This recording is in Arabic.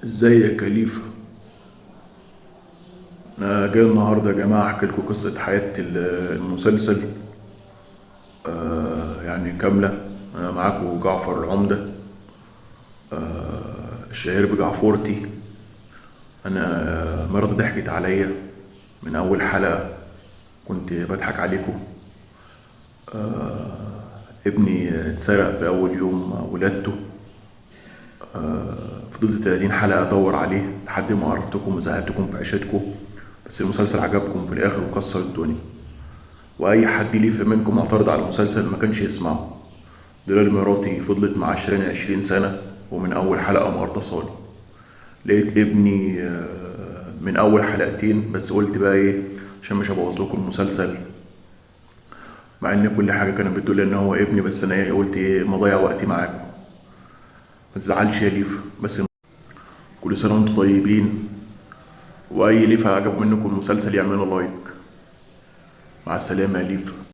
ازيك يا ليفا؟ انا جاي النهارده يا جماعه احكي لكم قصه حياه المسلسل. يعني كامله. انا معاكم جعفر العمده، الشهير بجعفورتي. انا مراتي ضحكت عليا من اول حلقه، كنت بضحك عليكم. ابني اتسرق في اول يوم ولادته. فضلت 30 حلقه ادور عليه لحد ما عرفتكم وزهقتكم في عيشتكم، بس المسلسل عجبكم في الاخر وكسر الدنيا. واي حد ليه في منكم معترض على المسلسل ما كانش يسمعه. دلال مراتي فضلت معاشراني 20 سنة، ومن أول حلقة مقرطصاني. لقيت ابني من أول حلقتين، بس قلت بقى إيه عشان مش هبوظ لكم المسلسل، مع إن كل حاجة كانت بتقول إن هو ابني، بس أنا إيه قلت إيه ما أضيع وقتي معاكم. ما تزعلش يا ليفا، بس كل سنة وأنتم طيبين. وأي ليفا عجب منكم المسلسل يعملوا لايك. مع السلامة يا ليفا.